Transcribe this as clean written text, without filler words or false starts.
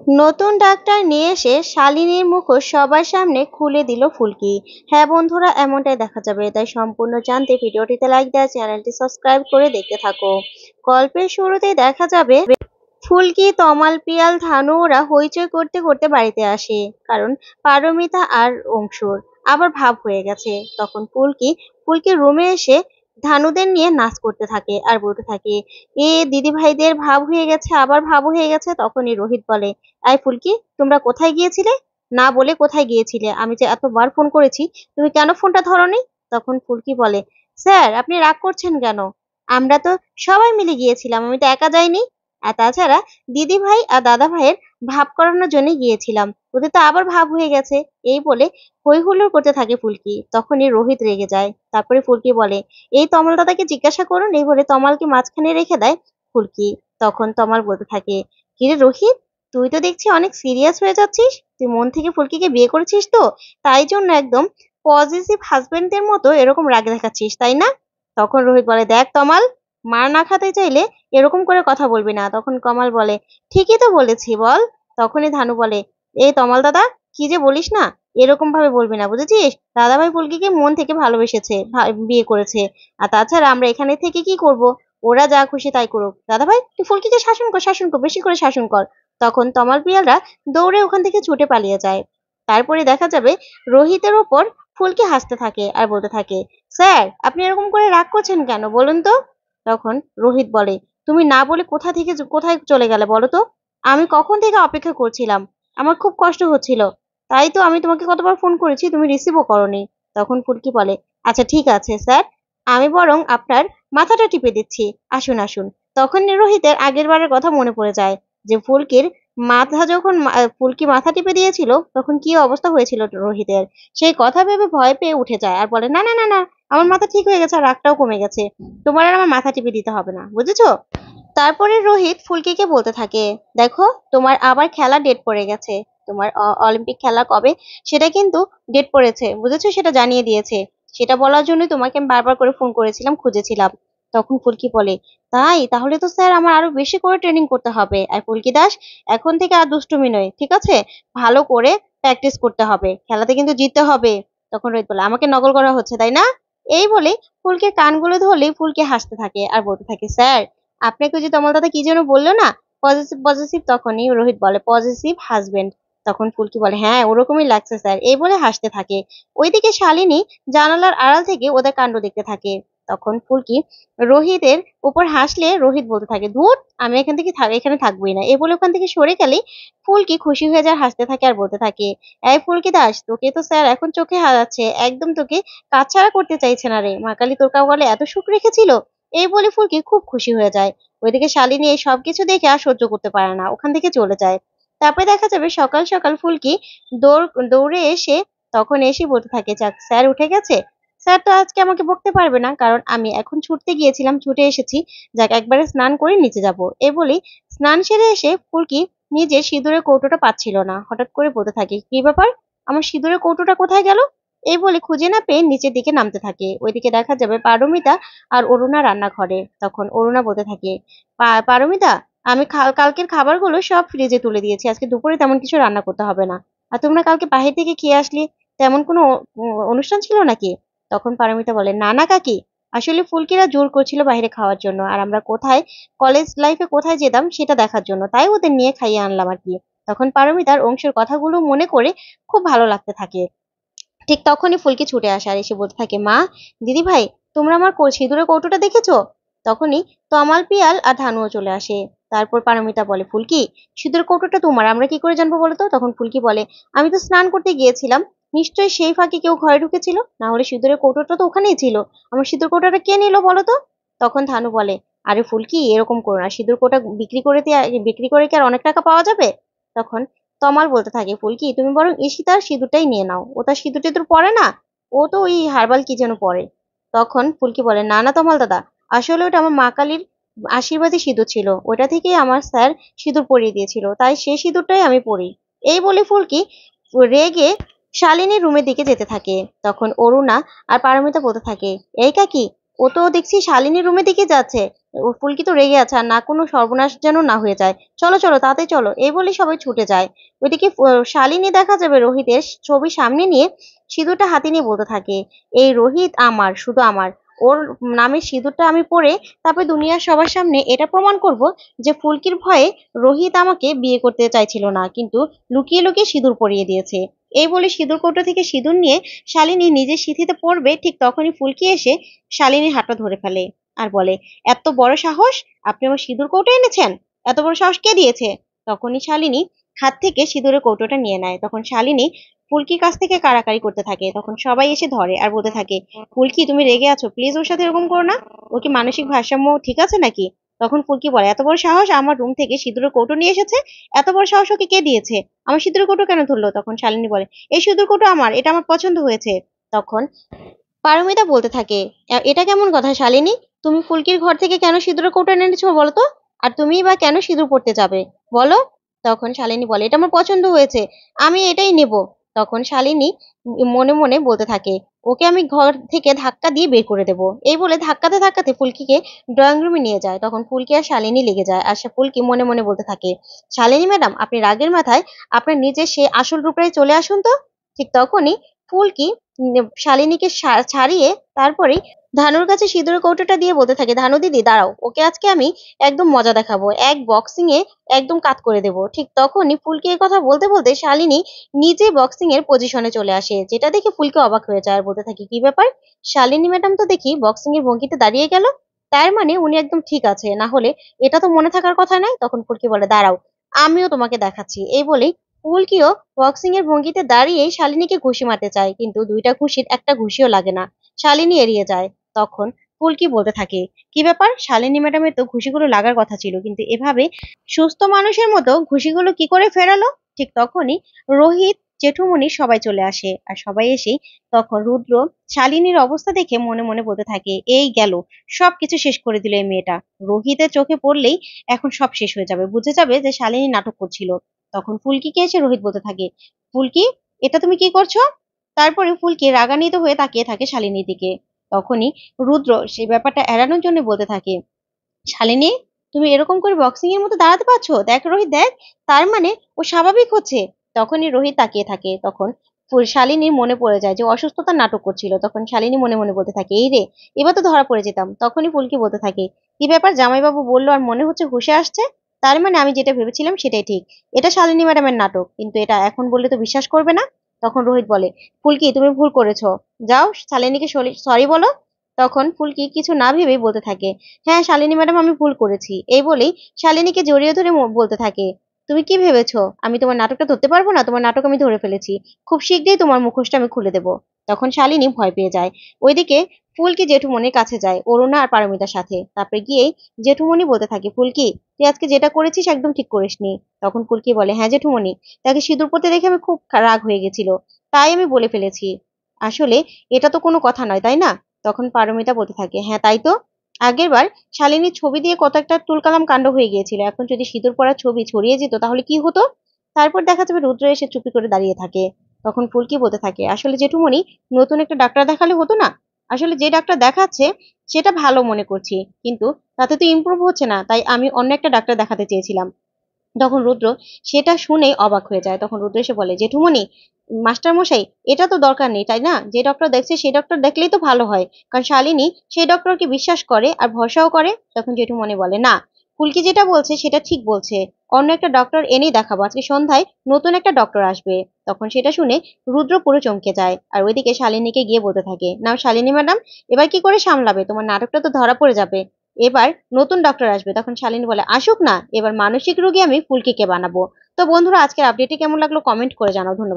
নতুন ডাক্তার নিয়ে এসে শালিনীর মুখোশ সবার সামনে খুলে দিল ফুলকি। হ্যাঁ বন্ধুরা, এমনটাই দেখা যাবে। তাই সম্পূর্ণ জানতে ভিডিওটিতে লাইক দেওয়া, চ্যানেলটি সাবস্ক্রাইব করে দেখতে থাকো। গল্পের শুরুতেই দেখা যাবে ফুলকি, তমাল, পিয়াল, ধানু ওরা হইচই করতে করতে বাড়িতে আসে, কারণ পারমিতা আর অংশুর আবার ভাব হয়ে গেছে। তখন ফুলকি রুমে এসে ধানুদের নিয়ে নাচ করতে থাকে আর বলতে থাকে, এ দিদি ভাইদের ভাব হয়ে গেছে, আবার ভাব হয়ে গেছে। তখনই রোহিত বলে, আই ফুলকি, তোমরা কোথায় গিয়েছিলে? না বলে কোথায় গিয়েছিলে? আমি যে এতবার ফোন করেছি, তুমি কেন ফোনটা ধরোনি? তখন ফুলকি বলে, স্যার আপনি রাগ করছেন কেন? আমরা তো সবাই মিলে গিয়েছিলাম, আমি তো একা যাইনি। আর তাছাড়া দিদি ভাই আর দাদা ভাইয়ের ভাব করানোর জন্য গিয়েছিলাম, ওদের তো আবার ভাব হয়ে গেছে। এই বলে হই হুল্লোড় করতে থাকে ফুলকি। তখনই রোহিত রেগে যায়। তারপরে ফুলকি বলে, এই তমাল দাদাকে জিজ্ঞাসা করুন। এই বলে তমালকে মাঝখানে রেখে দেয় ফুলকি। তখন তমাল বলতে থাকে, কিরে রোহিত, তুই তো দেখছি অনেক সিরিয়াস হয়ে যাচ্ছিস। তুই মন থেকে ফুলকিকে বিয়ে করেছিস তো, তাই জন্য একদম পজিটিভ হাজবেন্ডের মতো এরকম রাগ দেখাচ্ছিস, তাই না? তখন রোহিত বলে, দেখ তমাল, মার না খাতে চাইলে এরকম করে কথা বলবি না। তখন কমাল বলে, ঠিকই তো বলেছি, বল। তখনই ধানু বলে, এই তমাল দাদা, কি যে বলিস না, এরকম ভাবে বলবি না, বুঝেছিস? দাদাভাই ফুলকিকে মন থেকে ভালোবেসেছে, বিয়ে করেছে। আর তাছাড়া আমরা এখানে থেকে কি করব? ওরা যা খুশি তাই করুক। দাদাভাই তুই ফুলকিকে শাসন কর, শাসন কর, বেশি করে শাসন কর। তখন তমাল পিয়ালরা দৌড়ে ওখান থেকে ছুটে পালিয়ে যায়। তারপরে দেখা যাবে রোহিতের ওপর ফুলকি হাসতে থাকে আর বলতে থাকে, স্যার আপনি এরকম করে রাগ করছেন কেন বলুন তো? তখন রোহিত বলে, তুমি না বলে কোথায় চলে গেলে বলো তো? আমি কখন থেকে অপেক্ষা করছিলাম, আমার খুব কষ্ট হচ্ছিল, তাই তো আমি তোমাকে কতবার ফোন করেছি, তুমি রিসিভও করোনি। তখন ফুলকি বলে, আচ্ছা ঠিক আছে স্যার, আমি বরং আপনার মাথাটা টিপে দিচ্ছি, আসুন আসুন। তখন রোহিতের আগের বারের কথা মনে পড়ে যায়, যে ফুলকি মাথা টিপে দিয়েছিল, তখন কি অবস্থা হয়েছিল রোহিতের। সেই কথা ভেবে ভয় পেয়ে উঠে যায় আর বলে, না না না না, আমার মাথা ঠিক হয়ে গেছে আর রাগটাও কমে গেছে, তোমার আর আমার মাথা টিপে দিতে হবে না, বুঝেছো? তারপরে রোহিত ফুলকিকে বলতে থাকে, দেখো তোমার আবার খেলা ডেট পড়ে গেছে। তোমার অলিম্পিক খেলা কবে সেটা কিন্তু ডেট পড়েছে, বুঝেছো? সেটা জানিয়ে দিয়েছে। সেটা বলার জন্যই তোমাকে আমি বারবার করে ফোন করেছিলাম, খুঁজেছিলাম। তখন ফুলকি বলে, তাই তাহলে তো স্যার আমার আরো বেশি করে ট্রেনিং করতে হবে। আর ফুলকি দাস, এখন থেকে আর দুষ্টুমি নয়, ঠিক আছে? ভালো করে প্র্যাকটিস করতে হবে, খেলাতে কিন্তু জিততে হবে। তখন রোহিত বলে, আমাকে নকল করা হচ্ছে তাই না? এই বলে ফুলকির কানগুলো ধরলেই ফুলকি হাসতে থাকে আর বলতে থাকে, স্যার আপনাকে ওই যে তমাল দাদা কি যেন বললো না, পজিটিভ পজিটিভ। তখনই রোহিত বলে, পজিটিভ হাজবেন্ড। তখন ফুলকি বলে, হ্যাঁ ওরকমই লাগছে স্যার। এই বলে হাসতে থাকে। ওইদিকে শালিনী জানালার আড়াল থেকে ওদের কাণ্ড দেখতে থাকে। তখন ফুলকি রোহিতের উপর হাসলে রোহিত বলতে থাকে, ধুর, আমি এখানে থাকবোই না। এই বলে ওখান থেকে সরে গেলেই ফুলকি খুশি হয়ে যায়, হাসতে থাকে আর বলতে থাকে, এই ফুলকি দাস, তোকে তো স্যার এখন চোখে হারাচ্ছে, একদম তোকে কাছছাড়া করতে চাইছে না রে। মা কালী তোর কপালে এত সুখ রেখেছিল। এই বলে ফুলকি খুব খুশি হয়ে যায়। ওইদিকে শালিনী এই সবকিছু দেখে আর সহ্য করতে পারে না, ওখান থেকে চলে যায়। তারপরে দেখা যাবে সকাল সকাল ফুলকি দৌড়ে এসে তখন এসে বলতে থাকে, যাক স্যার উঠে গেছে। স্যার তো আজকে আমাকে বকতে পারবে না, কারণ আমি এখন ছুটতে গিয়েছিলাম, ছুটে এসেছি। যাক একবারে স্নান করে নিচে যাব। এই বলেই স্নান সেরে এসে ফুলকি নিজের সিঁদুরের কৌটোটা পাচ্ছিল না। হঠাৎ করে বলতে থাকে, কি ব্যাপার, আমার সিঁদুরের কৌটোটা কোথায় গেল? এই বলে খুঁজে না পেয়ে নিচের দিকে নামতে থাকে। ওইদিকে দেখা যাবে পারমিতা আর অরুণা রান্নাঘরে। তখন অরুণা বলতে থাকে, পারমিতা, আমি কালকের খাবারগুলো সব ফ্রিজে তুলে দিয়েছি, আজকে দুপুরে তেমন কিছু রান্না করতে হবে না। আর তোমরা কালকে বাহির থেকে খেয়ে আসলি, তেমন কোনো অনুষ্ঠান ছিল নাকি? তখন পারমিতা বলে, না না কাকি, আসলে ফুলকিরা জোর করছিল বাইরে খাওয়ার জন্য, আর আমরা কলেজ লাইফে কোথায় যেতাম সেটা দেখার জন্য, তাই ওদের নিয়ে খাইয়ে আনলাম আর কি। তখন পারমিতার অংশের কথাগুলো মনে করে খুব ভালো লাগতে থাকে। ঠিক তখনই ফুলকি ছুটে আসে আর এসে বলতে থাকে, মা, দিদি ভাই, তোমরা আমার সিঁদুরের কৌটোটা দেখেছো? তখনই তমাল, পিয়াল আর ধানুও চলে আসে। তারপর পারমিতা বলে, ফুলকি, সিঁদুরের কৌটোটা তোমার আমরা কি করে জানবো বলো তো? তখন ফুলকি বলে, আমি তো স্নান করতে গিয়েছিলাম, নিশ্চয়ই সেই ফাঁকে কেউ ঘরে ঢুকেছিল, না হলে সিঁদুরের কৌটোটা তো ওখানেই ছিল। আমার সিঁদুর কৌটোটা কে নিল বলো তো? তখন ধানু বলে, আরে ফুলকি এরকম করো না, সিঁদুর কৌটা বিক্রি করে কি আর অনেক টাকা পাওয়া যাবে? তখন তমাল বলতে থাকে, ফুলকি তুমি বরং ঈশিতার সিঁদুরটাই নিয়ে নাও, ও তার সিঁদুর টিঁদুর পরে না, ও তো ওই হার্বাল কি যেন পরে। তখন ফুলকি বলে, না না তমাল দাদা, আসলে ওটা আমার মা কালীর আশীর্বাদী সিঁদুর ছিল, ওটা থেকেই আমার স্যার সিঁদুর পরিয়ে দিয়েছিল, তাই সেই সিঁদুরটাই আমি পরি। এই বলে ফুলকি রেগে শালিনীর রুমের দিকে যেতে থাকে। তখন অরুণা আর পারমিতা বলতে থাকে, এই কাকি, ও তো দেখছি শালিনীর রুমে দিকে যাচ্ছে। ও ফুলকি তো রেগে আছে, আর না কোনো সর্বনাশ যেন না হয়ে যায়। চলো চলো তাড়াতাড়ি চলো, এই বলেই সবাই ছুটে যায়। ওইদিকে শালিনী দেখা যাবে রোহিতের ছবি সামনে নিয়ে সিঁদুরটা হাতে নিয়ে বলতে থাকে, এই রোহিত আমার, শুধু আমার। ওর নামে সিঁদুরটা আমি পরে তারপর দুনিয়ার সবার সামনে এটা প্রমাণ করব যে ফুলকির ভয়ে রোহিত আমাকে বিয়ে করতে চাইছিল না, কিন্তু লুকিয়ে লুকিয়ে সিঁদুর পরিয়ে দিয়েছে। এই বলে সিঁদুর কৌটো থেকে সিঁদুর নিয়ে শালিনী নিজের সিঁথিতে পড়বে, ঠিক তখনই ফুলকি এসে শালিনীর হাতটা ধরে ফেলে আর বলে, এত বড় সাহস, আপনি আমার সিঁদুর কৌটো এনেছেন? এত বড় সাহস কে দিয়েছে? তখনই শালিনী হাত থেকে সিঁদুরের কৌটোটা নিয়ে নেয়। তখন শালিনী ফুলকির কাছ থেকে কাড়াকাড়ি করতে থাকে। তখন সবাই এসে ধরে আর বলতে থাকে, ফুলকি তুমি রেগে আছো, প্লিজ ওর সাথে এরকম করো না। ও কি মানসিক ভারসাম্য ঠিক আছে নাকি? তখন ফুলকি বলে, এত বড় সাহস, আমার রুম থেকে সিঁদুরের কৌটো নিয়ে এসেছে? এত বড় সাহস ওকে কে দিয়েছে? আমার সিঁদুরের কৌটো কেন ধরলো? তখন শালিনী বলে, এই সিঁদুর কৌটো আমার, এটা আমার পছন্দ হয়েছে। তখন পারমিতা বলতে থাকে, এটা কেমন কথা শালিনী? তুমি ফুলকির ঘর থেকে কেন সিঁদুরের কৌটো এনেছো বলো তো? আর তুমি বা কেন সিঁদুর পড়তে যাবে বলো? তখন শালিনী বলে, এটা আমার পছন্দ হয়েছে, আমি এটাই নেব। তখন শালিনী মনে মনে বলতে থাকে, ওকে আমি ঘর থেকে ধাক্কা দিয়ে বের করে দেবো। এই বলে ধাক্কাতে ধাক্কাতে ফুলকিকে ড্রয়িং রুমে নিয়ে যায়। তখন ফুলকি আর শালিনী লেগে যায়, আর সে ফুলকি মনে মনে বলতে থাকে, শালিনী ম্যাডাম আপনি রাগের মাথায় আপনার নিজের সে আসল রূপটাই চলে আসুন তো। ঠিক তখনই ফুলকি শালিনীকে ছাড়িয়ে তারপরেই ধানুর কাছে সিঁদুরের কৌটোটা দিয়ে বলতে থাকে, ধানু দিদি দাঁড়াও, ওকে আজকে আমি একদম মজা দেখাবো, এক বক্সিং এ একদম কাত করে দেবো। ঠিক তখনই ফুলকি এই কথা বলতে বলতে শালিনী নিজে বক্সিং এর পজিশনে চলে আসে, যেটা দেখে ফুলকি অবাক হয়ে যায় আর বলতে থাকে, কি ব্যাপার, শালিনী ম্যাডাম তো দেখি বক্সিং এর ভঙ্গিতে দাঁড়িয়ে গেল, তার মানে উনি একদম ঠিক আছে, না হলে এটা তো মনে থাকার কথা নয়। তখন ফুলকি বলে, দাঁড়াও আমিও তোমাকে দেখাচ্ছি। এই বলেই ফুলকিও বক্সিং এর ভঙ্গিতে দাঁড়িয়ে শালিনীকে ঘুষি মারতে চায়, কিন্তু দুইটা ঘুষির একটা ঘুষিও লাগে না, শালিনী এড়িয়ে যায়। তখন ফুলকি বলতে থাকে, কি ব্যাপার, শালিনী ম্যাডামের তো ঘুষিগুলো লাগার কথা ছিল, কিন্তু এভাবে সুস্থ মানুষের মতো ঘুষিগুলো কি করে ফেরালো? ঠিক তখনই রোহিত, জেঠুমনি সবাই চলে আসে, আর সবাই এসেই তখন রুদ্র শালিনীর অবস্থা দেখে মনে মনে বলতে থাকে, এই গেল, সবকিছু শেষ করে দিল এই মেয়েটা। রোহিতের চোখে পড়লেই এখন সব শেষ হয়ে যাবে, বুঝে যাবে যে শালিনী নাটক করছিল। তখন ফুলকিকে এসে রোহিত বলতে থাকে, ফুলকি এটা তুমি কি করছো? তারপরে ফুলকি রাগান্বিত হয়ে তাকিয়ে থাকে শালিনীর দিকে। তখনই রুদ্র সেই ব্যাপারটা এড়ানোর জন্য বলতে থাকে, শালিনী তুমি এরকম করে বক্সিং এর মতো দাঁড়াতে পারছো, দেখ রোহিত দেখ, তার মানে ও স্বাভাবিক হচ্ছে। তখনই রোহিত তাকিয়ে থাকে। তখন শালিনীর মনে পড়ে যায় যে অসুস্থতার নাটক করছিল। তখন শালিনী মনে মনে বলতে থাকে, এই রে, এবার তো ধরা পড়ে যেতাম। তখনই ফুলকি বলতে থাকে, কি ব্যাপার, জামাইবাবু বললো আর মনে হচ্ছে হুঁশে আসছে, তার মানে আমি যেটা ভেবেছিলাম সেটাই ঠিক, এটা শালিনী ম্যাডামের নাটক, কিন্তু এটা এখন বললে তো বিশ্বাস করবে না। তখন রোহিত বলে, ফুলকি তুমি ভুল করেছো, যাও শালিনীকে সরি বলো। তখন ফুলকি কিছু না ভেবেই বলতে থাকে, হ্যাঁ শালিনী ম্যাডাম আমি ভুল করেছি। এই বলেই শালিনীকে জড়িয়ে ধরে বলতে থাকে, তুমি কি ভেবেছো আমি তোমার নাটকটা ধরতে পারবো না? তোমার নাটক আমি ধরে ফেলেছি, খুব শীঘ্রই তোমার মুখোশটা আমি খুলে দেবো। তখন শালিনী ভয় পেয়ে যায়। ওইদিকে ফুলকি জেঠুমনির কাছে যায় অরুণা আর পারমিতার সাথে। তারপরে গিয়েই জেঠুমনি বলতে থাকে, ফুলকি তুই আজকে যেটা করেছিস একদম ঠিক করিসনি। তখন ফুলকি বলে, হ্যাঁ জেঠুমনি, তাকে সিঁদুর পরতে দেখে আমি খুব রাগ হয়ে গেছিল, তাই আমি বলে ফেলেছি, আসলে এটা তো কোনো কথা নয় তাই না? তখন পারমিতা বলতে থাকে, হ্যাঁ তাই তো, আগেরবার শালিনীর ছবি দিয়ে কত একটা তুলকালাম কাণ্ড হয়ে গিয়েছিল, এখন যদি সিঁদুর পরা ছবি ছড়িয়ে যেত তাহলে কি হতো? তারপর দেখা যাবে রুদ্র এসে চুপি করে দাঁড়িয়ে থাকে। তখন ফুলকি বলতে থাকে, আসলে জেঠুমনি, নতুন একটা ডাক্তার দেখালে হতো না? আসলে যে ডাক্তার দেখাচ্ছে সেটা ভালো মনে করছি, কিন্তু তাতে তো ইমপ্রুভ হচ্ছে না, তাই আমি অন্য একটা ডাক্তার দেখাতে চেয়েছিলাম। তখন রুদ্র সেটা শুনেই অবাক হয়ে যায়। তখন রুদ্র এসে বলে, জেঠুমনি, মাস্টার মশাই, এটা তো দরকার নেই তাই না, যে ডক্টর দেখছে সেই ডক্টর দেখলেই তো ভালো হয়, কারণ শালিনী সেই ডক্টরকে বিশ্বাস করে আর ভরসাও করে। তখন জেঠুমনি বলে, না, ফুলকি যেটা বলছে সেটা ঠিক বলছে, অন্য একটা ডক্টর এনেই দেখাবো, আজকে সন্ধ্যায় নতুন একটা ডক্টর আসবে। তখন সেটা শুনে রুদ্র পুরো চমকে যায়, আর ওইদিকে শালিনীকে গিয়ে বলতে থাকে, না শালিনী ম্যাডাম, এবার কি করে সামলাবে, তোমার নাটকটা তো ধরা পড়ে যাবে, এবার নতুন ডক্টর আসবে। তখন শালিনী বলে, আসুক না, এবার মানসিক রোগী আমি ফুলকিকে বানাবো। তো বন্ধুরা, আজকের আপডেটটি কেমন লাগলো কমেন্ট করে জানাও। ধন্যবাদ।